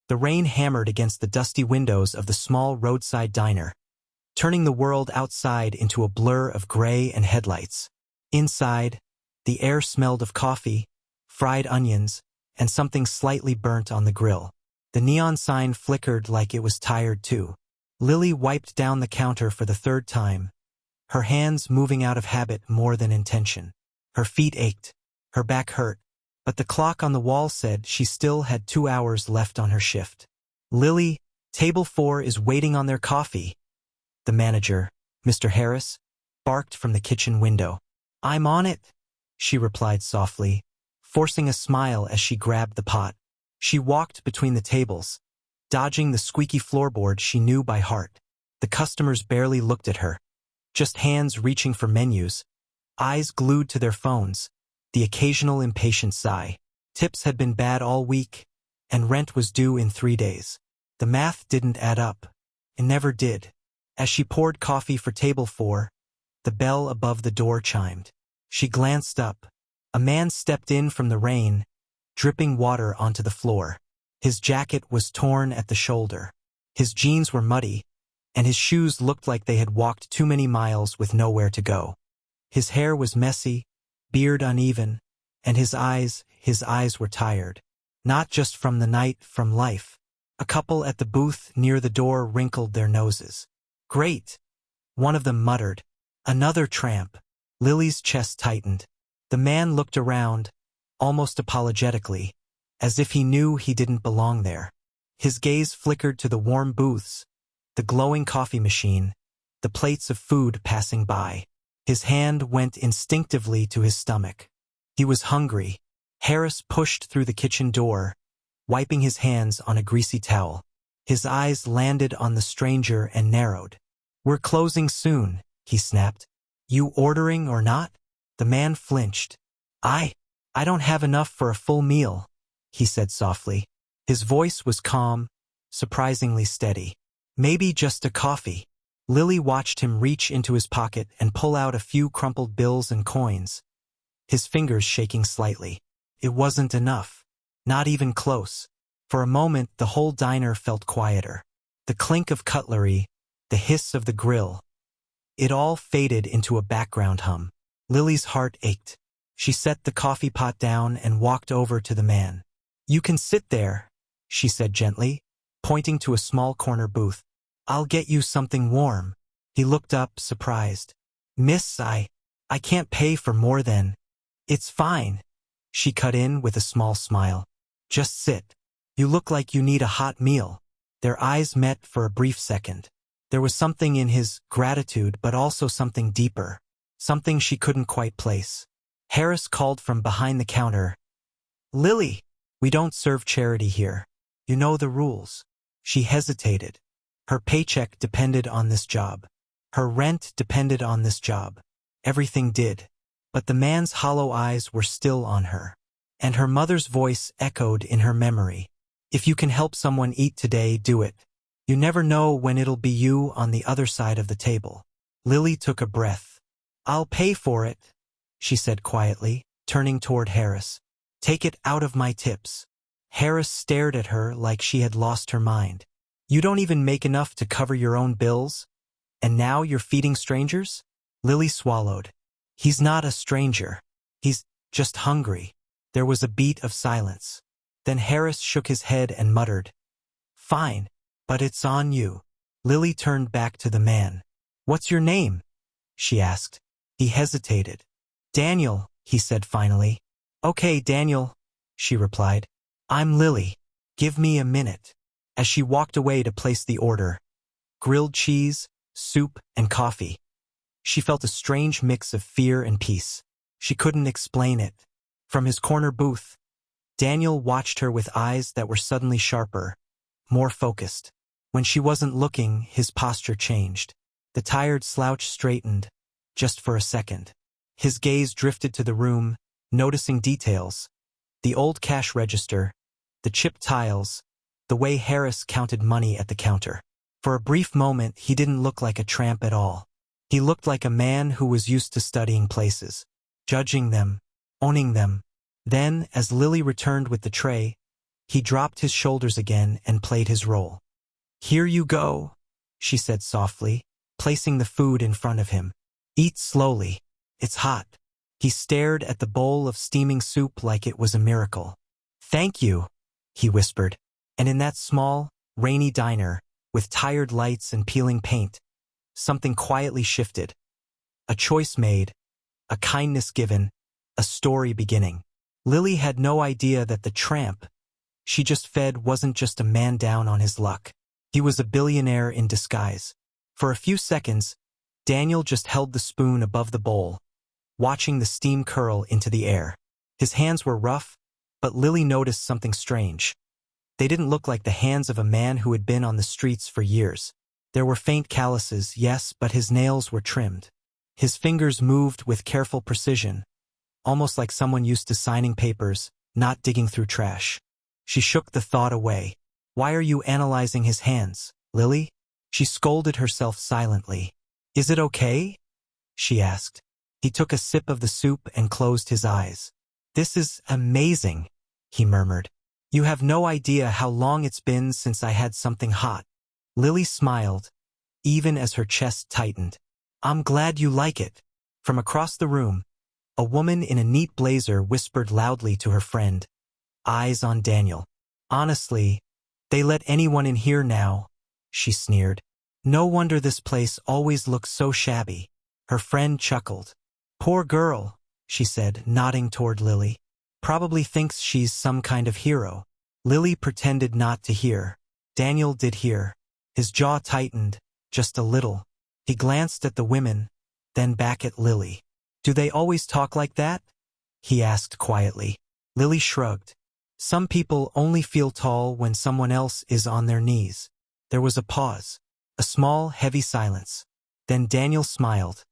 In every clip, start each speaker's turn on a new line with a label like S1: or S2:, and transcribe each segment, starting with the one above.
S1: The rain hammered against the dusty windows of the small roadside diner, turning the world outside into a blur of gray and headlights. Inside, the air smelled of coffee, fried onions, and something slightly burnt on the grill. The neon sign flickered like it was tired too. Lily wiped down the counter for the third time, her hands moving out of habit more than intention. Her feet ached, her back hurt, but the clock on the wall said she still had 2 hours left on her shift. Lily, table 4 is waiting on their coffee. The manager, Mr. Harris, barked from the kitchen window. I'm on it, she replied softly, forcing a smile as she grabbed the pot. She walked between the tables, dodging the squeaky floorboard she knew by heart. The customers barely looked at her, just hands reaching for menus, eyes glued to their phones, the occasional impatient sigh. Tips had been bad all week, and rent was due in 3 days. The math didn't add up. It never did. As she poured coffee for table 4, the bell above the door chimed. She glanced up. A man stepped in from the rain, dripping water onto the floor. His jacket was torn at the shoulder. His jeans were muddy, and his shoes looked like they had walked too many miles with nowhere to go. His hair was messy, beard uneven, and his eyes were tired. Not just from the night, from life. A couple at the booth near the door wrinkled their noses. Great, one of them muttered. Another tramp. Lily's chest tightened. The man looked around, almost apologetically, as if he knew he didn't belong there. His gaze flickered to the warm booths, the glowing coffee machine, the plates of food passing by. His hand went instinctively to his stomach. He was hungry. Harris pushed through the kitchen door, wiping his hands on a greasy towel. His eyes landed on the stranger and narrowed. We're closing soon, he snapped. You ordering or not? The man flinched. I don't have enough for a full meal, he said softly. His voice was calm, surprisingly steady. Maybe just a coffee. Lily watched him reach into his pocket and pull out a few crumpled bills and coins, his fingers shaking slightly. It wasn't enough. Not even close. For a moment, the whole diner felt quieter. The clink of cutlery, the hiss of the grill. It all faded into a background hum. Lily's heart ached. She set the coffee pot down and walked over to the man. You can sit there, she said gently, pointing to a small corner booth. I'll get you something warm. He looked up, surprised. Miss, I can't pay for more than. It's fine, she cut in with a small smile. Just sit. You look like you need a hot meal. Their eyes met for a brief second. There was something in his gratitude, but also something deeper, something she couldn't quite place. Harris called from behind the counter. Lily, we don't serve charity here. You know the rules. She hesitated. Her paycheck depended on this job. Her rent depended on this job. Everything did. But the man's hollow eyes were still on her. And her mother's voice echoed in her memory. If you can help someone eat today, do it. You never know when it'll be you on the other side of the table. Lily took a breath. I'll pay for it, she said quietly, turning toward Harris. Take it out of my tips. Harris stared at her like she had lost her mind. You don't even make enough to cover your own bills? And now you're feeding strangers? Lily swallowed. He's not a stranger. He's just hungry. There was a beat of silence. Then Harris shook his head and muttered, Fine, but it's on you. Lily turned back to the man. What's your name? She asked. He hesitated. Daniel, he said finally. Okay, Daniel, she replied. I'm Lily. Give me a minute. As she walked away to place the order, grilled cheese, soup, and coffee, she felt a strange mix of fear and peace. She couldn't explain it. From his corner booth, Daniel watched her with eyes that were suddenly sharper, more focused. When she wasn't looking, his posture changed. The tired slouch straightened, just for a second. His gaze drifted to the room, noticing details. The old cash register, the chipped tiles, the way Harris counted money at the counter. For a brief moment, he didn't look like a tramp at all. He looked like a man who was used to studying places, judging them, owning them. Then, as Lily returned with the tray, He dropped his shoulders again and played his role. "Here you go," she said softly, placing the food in front of him. "Eat slowly. It's hot." He stared at the bowl of steaming soup like it was a miracle. "Thank you," he whispered. And in that small, rainy diner, with tired lights and peeling paint, something quietly shifted. A choice made, a kindness given, a story beginning. Lily had no idea that the tramp she just fed wasn't just a man down on his luck. He was a billionaire in disguise. For a few seconds, Daniel just held the spoon above the bowl, watching the steam curl into the air. His hands were rough, but Lily noticed something strange. They didn't look like the hands of a man who had been on the streets for years. There were faint calluses, yes, but his nails were trimmed. His fingers moved with careful precision, almost like someone used to signing papers, not digging through trash. She shook the thought away. "Why are you analyzing his hands, Lily?" She scolded herself silently. "Is it okay?" she asked. He took a sip of the soup and closed his eyes. "This is amazing," he murmured. "You have no idea how long it's been since I had something hot." Lily smiled, even as her chest tightened. "I'm glad you like it." From across the room, a woman in a neat blazer whispered loudly to her friend, eyes on Daniel. "Honestly, they let anyone in here now," she sneered. "No wonder this place always looks so shabby." Her friend chuckled. "Poor girl," she said, nodding toward Lily. "Probably thinks she's some kind of hero." Lily pretended not to hear. Daniel did hear. His jaw tightened, just a little. He glanced at the women, then back at Lily. "Do they always talk like that?" he asked quietly. Lily shrugged. "Some people only feel tall when someone else is on their knees." There was a pause, a small, heavy silence. Then Daniel smiled,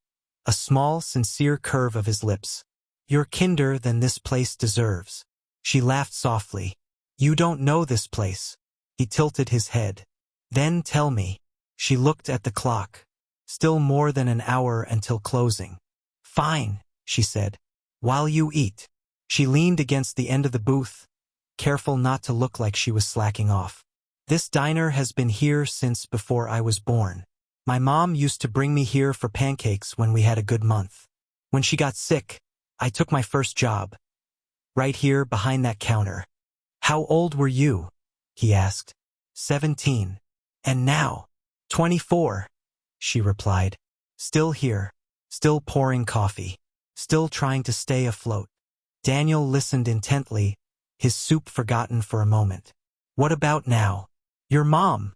S1: a small, sincere curve of his lips. "You're kinder than this place deserves." She laughed softly. "You don't know this place." He tilted his head. "Then tell me." She looked at the clock. Still more than an hour until closing. "Fine," she said. "While you eat." She leaned against the end of the booth, careful not to look like she was slacking off. "This diner has been here since before I was born. My mom used to bring me here for pancakes when we had a good month. When she got sick, I took my first job. Right here behind that counter." "How old were you?" he asked. 17. "And now?" 24, she replied. "Still here, still pouring coffee, still trying to stay afloat." Daniel listened intently, his soup forgotten for a moment. "What about now? Your mom?"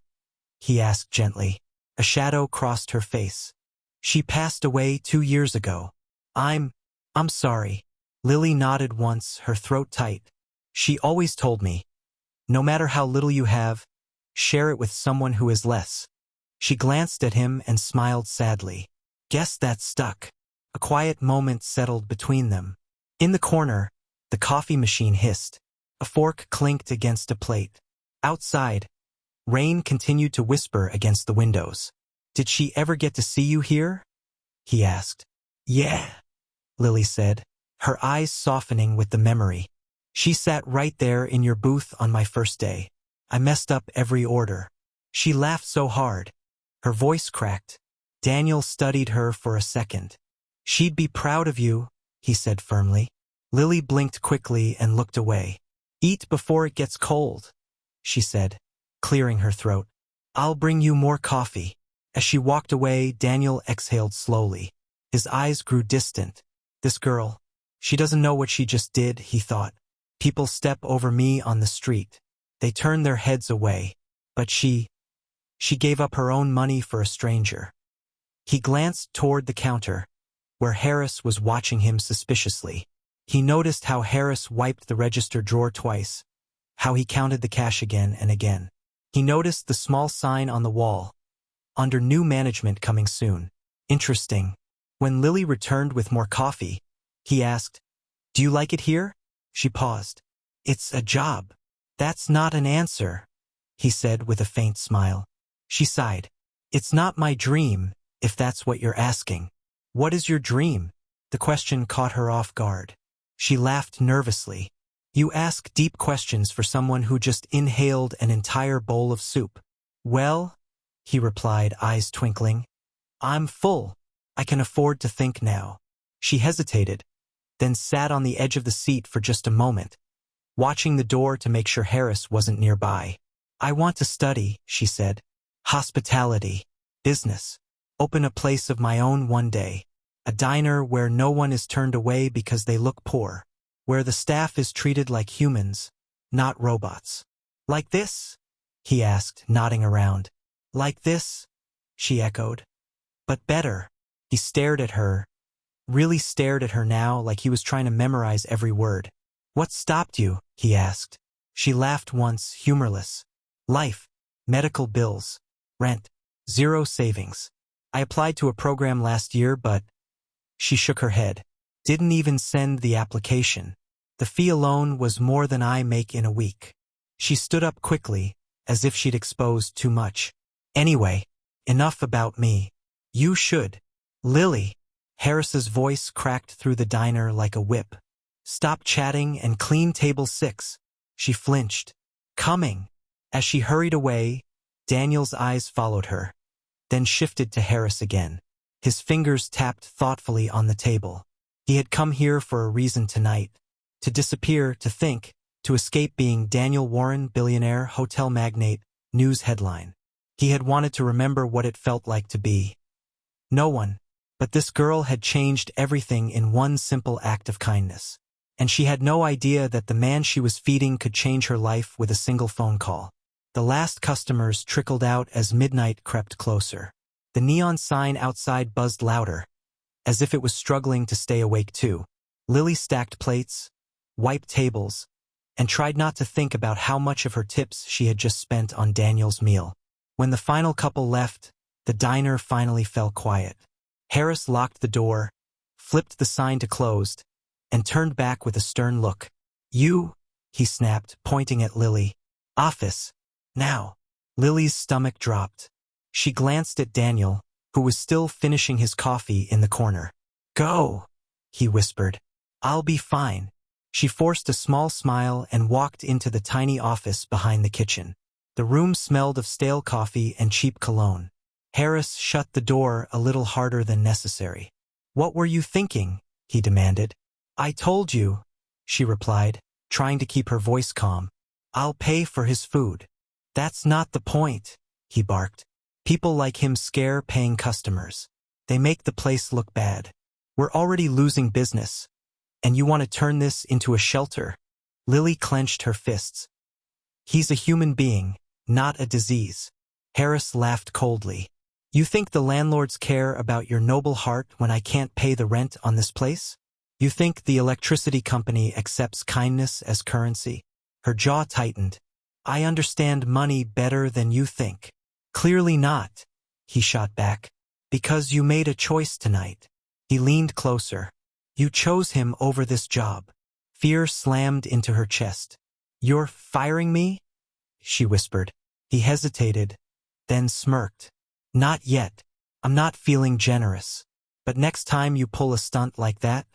S1: he asked gently. A shadow crossed her face. "She passed away 2 years ago." I'm sorry." Lily nodded once, her throat tight. "She always told me, no matter how little you have, share it with someone who is less." She glanced at him and smiled sadly. "Guess that stuck." A quiet moment settled between them. In the corner, the coffee machine hissed. A fork clinked against a plate. Outside, rain continued to whisper against the windows. "Did she ever get to see you here?" he asked. "Yeah," Lily said, her eyes softening with the memory. "She sat right there in your booth on my first day. I messed up every order." She laughed so hard, her voice cracked. Daniel studied her for a second. "She'd be proud of you," he said firmly. Lily blinked quickly and looked away. "Eat before it gets cold," she said, clearing her throat. "I'll bring you more coffee." As she walked away, Daniel exhaled slowly. His eyes grew distant. "This girl, she doesn't know what she just did," he thought. "People step over me on the street. They turn their heads away. But she gave up her own money for a stranger." He glanced toward the counter, where Harris was watching him suspiciously. He noticed how Harris wiped the register drawer twice, how he counted the cash again and again. He noticed the small sign on the wall, "Under new management coming soon." Interesting. When Lily returned with more coffee, he asked, "Do you like it here?" She paused. "It's a job." "That's not an answer," he said with a faint smile. She sighed. "It's not my dream, if that's what you're asking." "What is your dream?" The question caught her off guard. She laughed nervously. You ask deep questions for someone who just inhaled an entire bowl of soup. Well, he replied, eyes twinkling. I'm full. I can afford to think now. She hesitated, then sat on the edge of the seat for just a moment, watching the door to make sure Harris wasn't nearby. I want to study, she said. Hospitality, business, open a place of my own one day. A diner where no one is turned away because they look poor, where the staff is treated like humans, not robots. Like this? He asked, nodding around. Like this? She echoed. But better. He stared at her, really stared at her now like he was trying to memorize every word. What stopped you? He asked. She laughed once, humorless. Life, medical bills, rent, zero savings. I applied to a program last year, but... She shook her head. Didn't even send the application. The fee alone was more than I make in a week. She stood up quickly, as if she'd exposed too much. Anyway, enough about me. You should. Lily. Harris's voice cracked through the diner like a whip. Stop chatting and clean table 6. She flinched. Coming. As she hurried away, Daniel's eyes followed her, then shifted to Harris again. His fingers tapped thoughtfully on the table. He had come here for a reason tonight. To disappear, to think, to escape being Daniel Warren, billionaire, hotel magnate, news headline. He had wanted to remember what it felt like to be no one, but this girl had changed everything in one simple act of kindness. And she had no idea that the man she was feeding could change her life with a single phone call. The last customers trickled out as midnight crept closer. The neon sign outside buzzed louder, as if it was struggling to stay awake too. Lily stacked plates, wiped tables, and tried not to think about how much of her tips she had just spent on Daniel's meal. When the final couple left, the diner finally fell quiet. Harris locked the door, flipped the sign to closed, and turned back with a stern look. You, he snapped, pointing at Lily. Office. Now. Lily's stomach dropped. She glanced at Daniel, who was still finishing his coffee in the corner. Go, he whispered. I'll be fine. She forced a small smile and walked into the tiny office behind the kitchen. The room smelled of stale coffee and cheap cologne. Harris shut the door a little harder than necessary. What were you thinking? He demanded. I told you, she replied, trying to keep her voice calm. I'll pay for his food. That's not the point, he barked. People like him scare paying customers. They make the place look bad. We're already losing business. And you want to turn this into a shelter? Lily clenched her fists. He's a human being, not a disease. Harris laughed coldly. You think the landlords care about your noble heart when I can't pay the rent on this place? You think the electricity company accepts kindness as currency? Her jaw tightened. I understand money better than you think. Clearly not, he shot back. Because you made a choice tonight. He leaned closer. You chose him over this job. Fear slammed into her chest. You're firing me? She whispered. He hesitated, then smirked. Not yet. I'm not feeling generous. But next time you pull a stunt like that,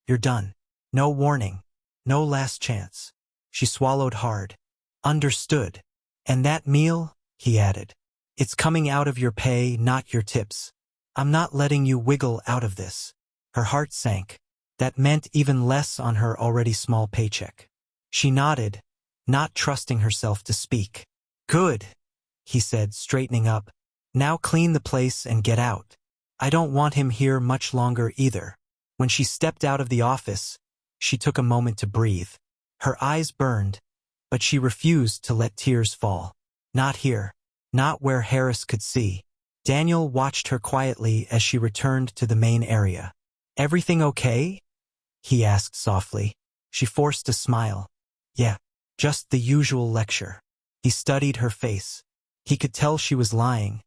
S1: you're done. No warning. No last chance. She swallowed hard. Understood. And that meal, he added. It's coming out of your pay, not your tips. I'm not letting you wiggle out of this. Her heart sank. That meant even less on her already small paycheck. She nodded, not trusting herself to speak. Good, he said, straightening up. Now clean the place and get out. I don't want him here much longer either. When she stepped out of the office, she took a moment to breathe. Her eyes burned, but she refused to let tears fall. Not here. Not where Harris could see. Daniel watched her quietly as she returned to the main area. Everything okay? He asked softly. She forced a smile. Yeah, just the usual lecture. He studied her face. He could tell she was lying,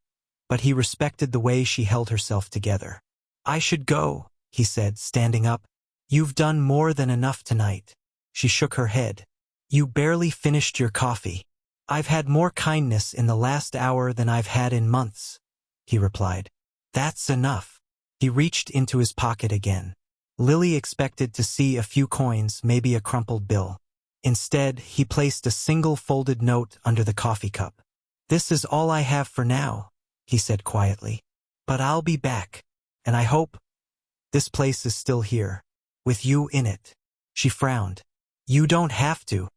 S1: but he respected the way she held herself together. I should go, he said, standing up. You've done more than enough tonight. She shook her head. You barely finished your coffee. I've had more kindness in the last hour than I've had in months, he replied. That's enough. He reached into his pocket again. Lily expected to see a few coins, maybe a crumpled bill. Instead, he placed a single folded note under the coffee cup. "This is all I have for now," he said quietly. "But I'll be back. And I hope this place is still here, with you in it." She frowned. "You don't have to.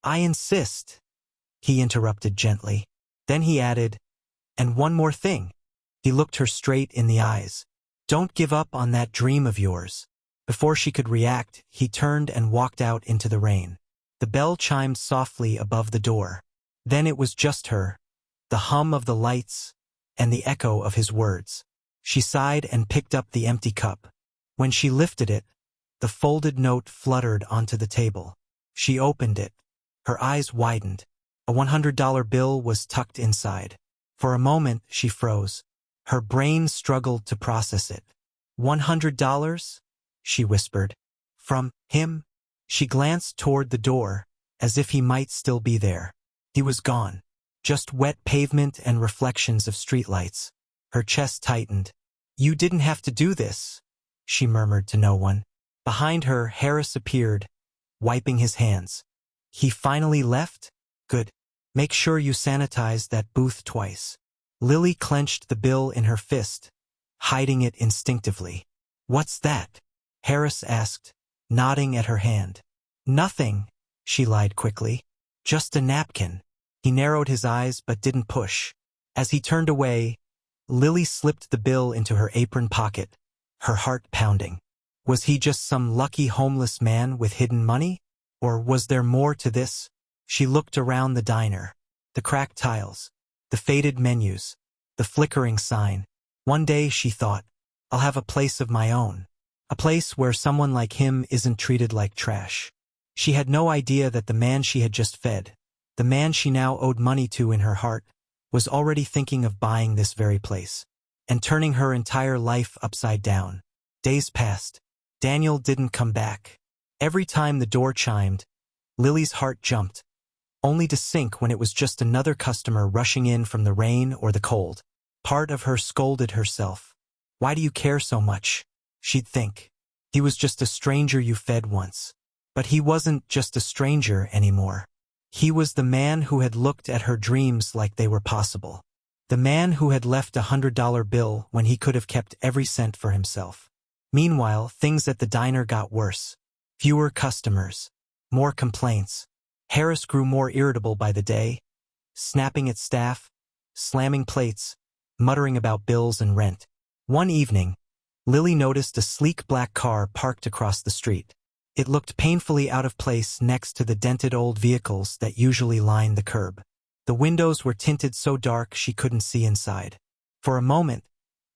S1: I insist," he interrupted gently. Then he added, "And one more thing." He looked her straight in the eyes. "Don't give up on that dream of yours." Before she could react, he turned and walked out into the rain. The bell chimed softly above the door. Then it was just her, the hum of the lights, and the echo of his words. She sighed and picked up the empty cup. When she lifted it, the folded note fluttered onto the table. She opened it. Her eyes widened. A $100 bill was tucked inside. For a moment, she froze. Her brain struggled to process it. $100? She whispered. From him? She glanced toward the door, as if he might still be there. He was gone. Just wet pavement and reflections of streetlights. Her chest tightened. "You didn't have to do this," she murmured to no one. Behind her, Harris appeared, wiping his hands. "He finally left? Good. Make sure you sanitize that booth twice." Lily clenched the bill in her fist, hiding it instinctively. "What's that?" Harris asked, nodding at her hand. "Nothing," she lied quickly. "Just a napkin." He narrowed his eyes but didn't push. As he turned away, Lily slipped the bill into her apron pocket, her heart pounding. Was he just some lucky homeless man with hidden money? Or was there more to this? She looked around the diner. The cracked tiles, the faded menus, the flickering sign. One day, she thought, I'll have a place of my own. A place where someone like him isn't treated like trash. She had no idea that the man she had just fed, the man she now owed money to in her heart, was already thinking of buying this very place and turning her entire life upside down. Days passed. Daniel didn't come back. Every time the door chimed, Lily's heart jumped, only to sink when it was just another customer rushing in from the rain or the cold. Part of her scolded herself. Why do you care so much? She'd think. He was just a stranger you fed once. But he wasn't just a stranger anymore. He was the man who had looked at her dreams like they were possible. The man who had left a $100 bill when he could have kept every cent for himself. Meanwhile, things at the diner got worse. Fewer customers. More complaints. Harris grew more irritable by the day, snapping at staff, slamming plates, muttering about bills and rent. One evening, Lily noticed a sleek black car parked across the street. It looked painfully out of place next to the dented old vehicles that usually line the curb. The windows were tinted so dark she couldn't see inside. For a moment,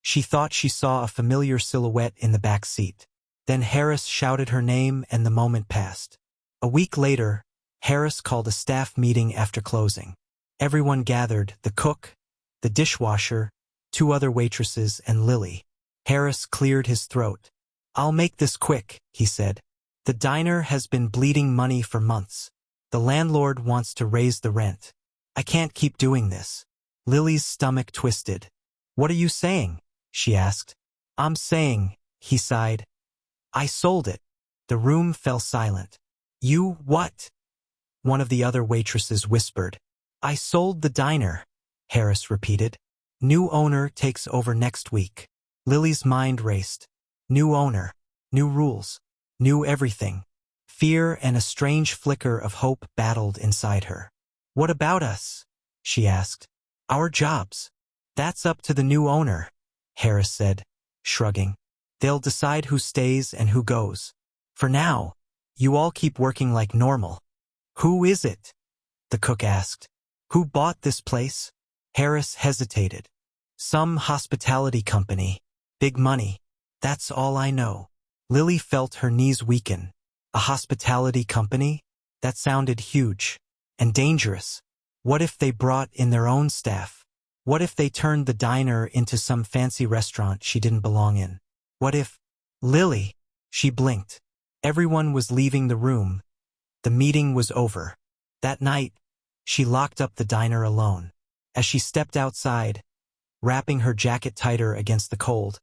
S1: she thought she saw a familiar silhouette in the back seat. Then Harris shouted her name and the moment passed. A week later, Harris called a staff meeting after closing. Everyone gathered, the cook, the dishwasher, 2 other waitresses, and Lily. Harris cleared his throat. "I'll make this quick," he said. "The diner has been bleeding money for months. The landlord wants to raise the rent. I can't keep doing this." Lily's stomach twisted. "What are you saying?" she asked. "I'm saying," he sighed, "I sold it." The room fell silent. "You what?" one of the other waitresses whispered. "I sold the diner," Harris repeated. "New owner takes over next week." Lily's mind raced. New owner, new rules, new everything. Fear and a strange flicker of hope battled inside her. "What about us?" she asked. "Our jobs." "That's up to the new owner," Harris said, shrugging. "They'll decide who stays and who goes. For now, you all keep working like normal." "Who is it?" the cook asked. "Who bought this place?" Harris hesitated. "Some hospitality company. Big money. That's all I know." Lily felt her knees weaken. A hospitality company? That sounded huge. And dangerous. What if they brought in their own staff? What if they turned the diner into some fancy restaurant she didn't belong in? What if... Lily! She blinked. Everyone was leaving the room. The meeting was over. That night, she locked up the diner alone. As she stepped outside, wrapping her jacket tighter against the cold,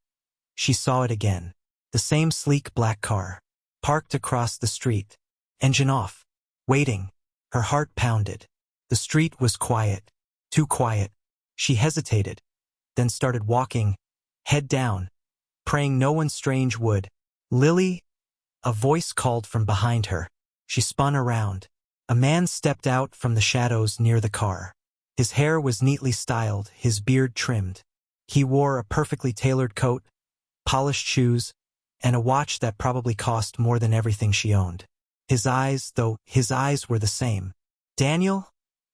S1: she saw it again. The same sleek black car, parked across the street, engine off. waiting. Her heart pounded. The street was quiet. Too quiet. She hesitated, then started walking, head down, praying no one strange would. Lily? A voice called from behind her. She spun around. A man stepped out from the shadows near the car. His hair was neatly styled, his beard trimmed. He wore a perfectly tailored coat, polished shoes, and a watch that probably cost more than everything she owned. His eyes were the same. "Daniel?"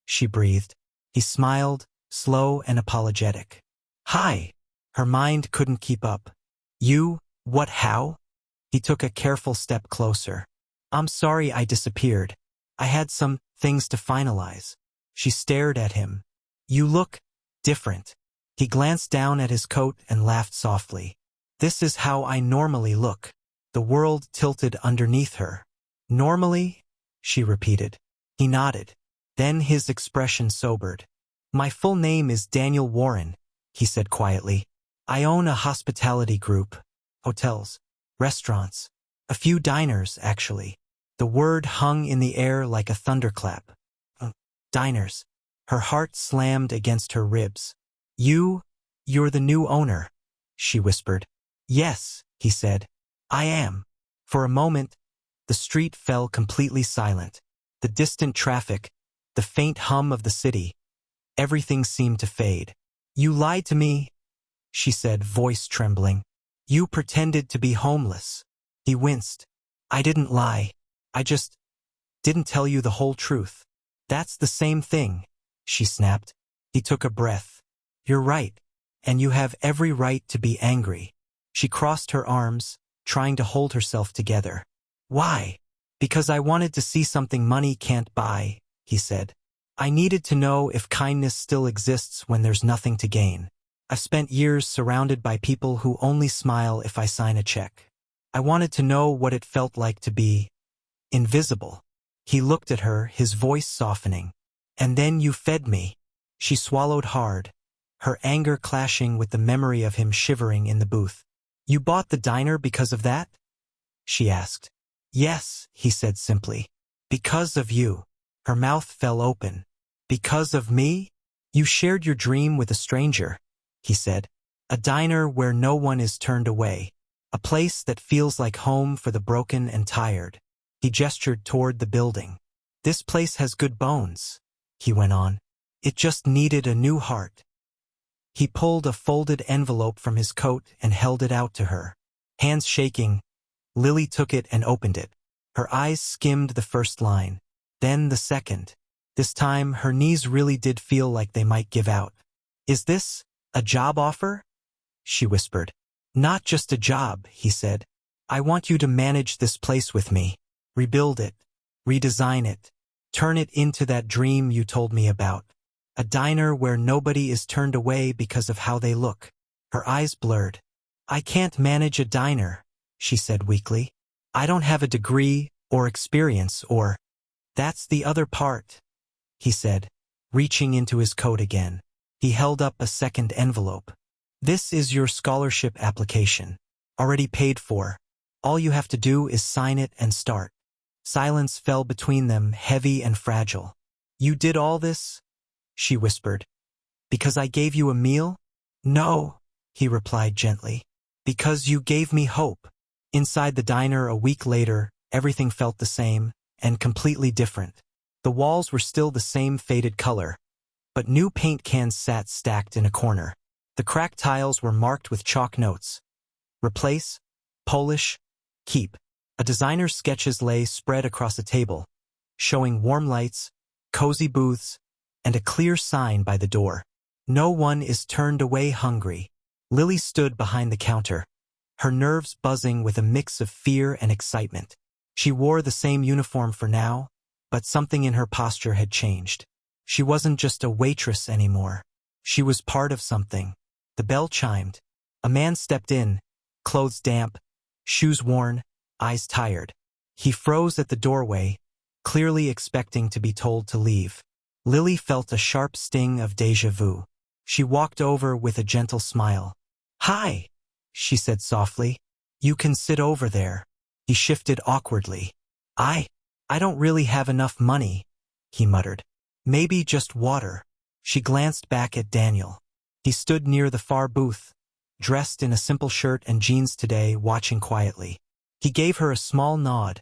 S1: she breathed. He smiled, slow and apologetic. "Hi." Her mind couldn't keep up. "You? What, how?" He took a careful step closer. "I'm sorry I disappeared. I had some things to finalize." She stared at him. "You look different." He glanced down at his coat and laughed softly. "This is how I normally look." The world tilted underneath her. "Normally?" she repeated. He nodded. Then his expression sobered. "My full name is Daniel Warren," he said quietly. "I own a hospitality group. Hotels, restaurants, a few diners, actually." The word hung in the air like a thunderclap. Diners. Her heart slammed against her ribs. You're the new owner," she whispered. "Yes," he said. "I am." For a moment, the street fell completely silent. The distant traffic, the faint hum of the city, everything seemed to fade. "You lied to me," she said, voice trembling. "You pretended to be homeless." He winced. "I didn't lie. I just didn't tell you the whole truth." "That's the same thing," she snapped. He took a breath. "You're right, and you have every right to be angry." She crossed her arms, trying to hold herself together. "Why?" "Because I wanted to see something money can't buy," he said. "I needed to know if kindness still exists when there's nothing to gain. I've spent years surrounded by people who only smile if I sign a check. I wanted to know what it felt like to be invisible." He looked at her, his voice softening. "And then you fed me." She swallowed hard, her anger clashing with the memory of him shivering in the booth. "You bought the diner because of that?" she asked. "Yes," he said simply. "Because of you." Her mouth fell open. "Because of me?" "You shared your dream with a stranger," he said. "A diner where no one is turned away. A place that feels like home for the broken and tired." He gestured toward the building. "This place has good bones," he went on. "It just needed a new heart." He pulled a folded envelope from his coat and held it out to her. Hands shaking, Lily took it and opened it. Her eyes skimmed the first line, then the second. This time, her knees really did feel like they might give out. "Is this a job offer?" she whispered. "Not just a job," he said. "I want you to manage this place with me. Rebuild it, redesign it, turn it into that dream you told me about. A diner where nobody is turned away because of how they look." Her eyes blurred. "I can't manage a diner," she said weakly. "I don't have a degree or experience or—" "That's the other part," he said, reaching into his coat again. He held up a second envelope. "This is your scholarship application. Already paid for. All you have to do is sign it and start." Silence fell between them, heavy and fragile. "You did all this?" she whispered. "Because I gave you a meal?" "No," he replied gently. "Because you gave me hope." Inside the diner a week later, everything felt the same, and completely different. The walls were still the same faded color, but new paint cans sat stacked in a corner. The cracked tiles were marked with chalk notes. Replace, polish, keep. A designer's sketches lay spread across a table, showing warm lights, cozy booths, and a clear sign by the door. "No one is turned away hungry." Lily stood behind the counter, her nerves buzzing with a mix of fear and excitement. She wore the same uniform for now, but something in her posture had changed. She wasn't just a waitress anymore. She was part of something. The bell chimed. A man stepped in, clothes damp, shoes worn, eyes tired. He froze at the doorway, clearly expecting to be told to leave. Lily felt a sharp sting of déjà vu. She walked over with a gentle smile. "Hi," she said softly. "You can sit over there." He shifted awkwardly. I don't really have enough money, he muttered. Maybe just water. She glanced back at Daniel. He stood near the far booth, dressed in a simple shirt and jeans today, watching quietly. He gave her a small nod,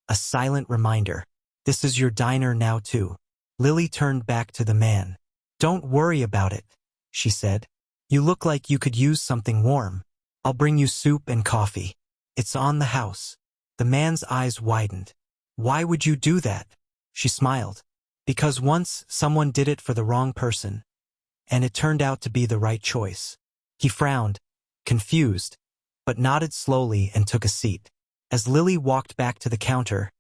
S1: a silent reminder. This is your diner now too. Lily turned back to the man. Don't worry about it, she said. You look like you could use something warm. I'll bring you soup and coffee. It's on the house. The man's eyes widened. Why would you do that? She smiled. Because once someone did it for the wrong person, and it turned out to be the right choice. He frowned, confused, but nodded slowly and took a seat. As Lily walked back to the counter,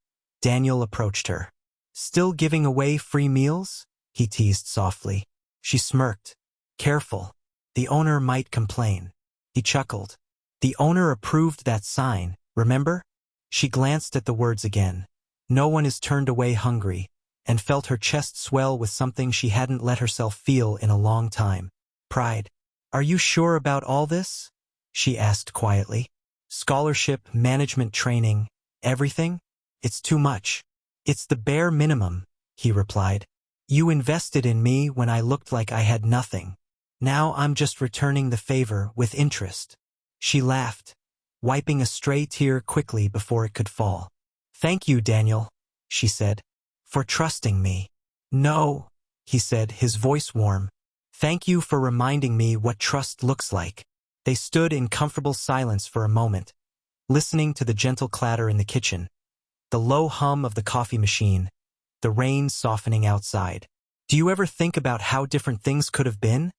S1: Daniel approached her. Still giving away free meals? He teased softly. She smirked. Careful. The owner might complain. He chuckled. The owner approved that sign, remember? She glanced at the words again. No one is turned away hungry, and felt her chest swell with something she hadn't let herself feel in a long time. Pride. Are you sure about all this? She asked quietly. Scholarship, management training, everything? It's too much. It's the bare minimum, he replied. You invested in me when I looked like I had nothing. Now I'm just returning the favor with interest. She laughed, wiping a stray tear quickly before it could fall. Thank you, Daniel, she said, for trusting me. No, he said, his voice warm. Thank you for reminding me what trust looks like. They stood in comfortable silence for a moment, listening to the gentle clatter in the kitchen, the low hum of the coffee machine, the rain softening outside. Do you ever think about how different things could have been?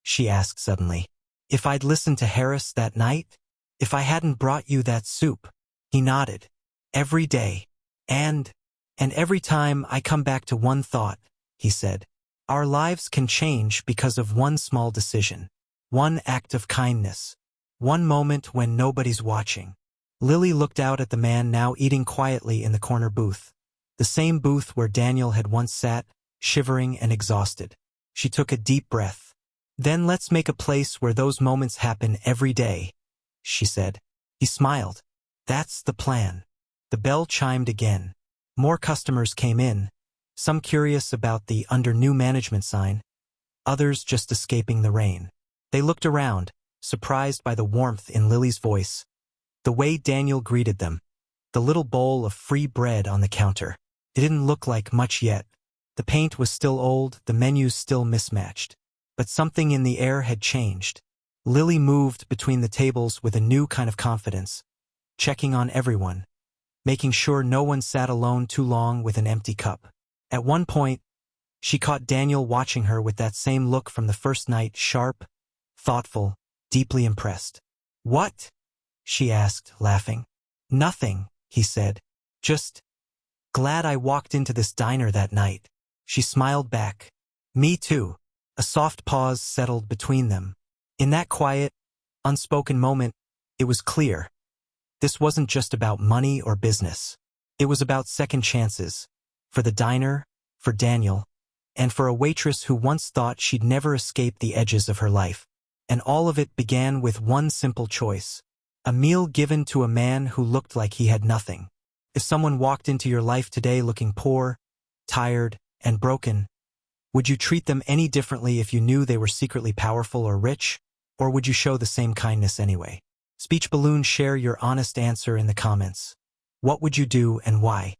S1: She asked suddenly. If I'd listened to Harris that night? If I hadn't brought you that soup? He nodded. Every day. And every time I come back to one thought, he said. Our lives can change because of one small decision. One act of kindness. One moment when nobody's watching. Lily looked out at the man now eating quietly in the corner booth. The same booth where Daniel had once sat, shivering and exhausted. She took a deep breath. Then let's make a place where those moments happen every day, she said. He smiled. That's the plan. The bell chimed again. More customers came in, some curious about the under new management sign, others just escaping the rain. They looked around, surprised by the warmth in Lily's voice, the way Daniel greeted them, the little bowl of free bread on the counter. It didn't look like much yet. The paint was still old, the menus still mismatched. But something in the air had changed. Lily moved between the tables with a new kind of confidence, checking on everyone, making sure no one sat alone too long with an empty cup. At one point, she caught Daniel watching her with that same look from the first night, sharp, thoughtful, deeply impressed. What? She asked, laughing. Nothing, he said. Just glad I walked into this diner that night. She smiled back. Me too. A soft pause settled between them. In that quiet, unspoken moment, it was clear. This wasn't just about money or business. It was about second chances. For the diner, for Daniel, and for a waitress who once thought she'd never escape the edges of her life. And all of it began with one simple choice. A meal given to a man who looked like he had nothing. If someone walked into your life today looking poor, tired, and broken, would you treat them any differently if you knew they were secretly powerful or rich? Or would you show the same kindness anyway? Speech Balloon, share your honest answer in the comments. What would you do and why?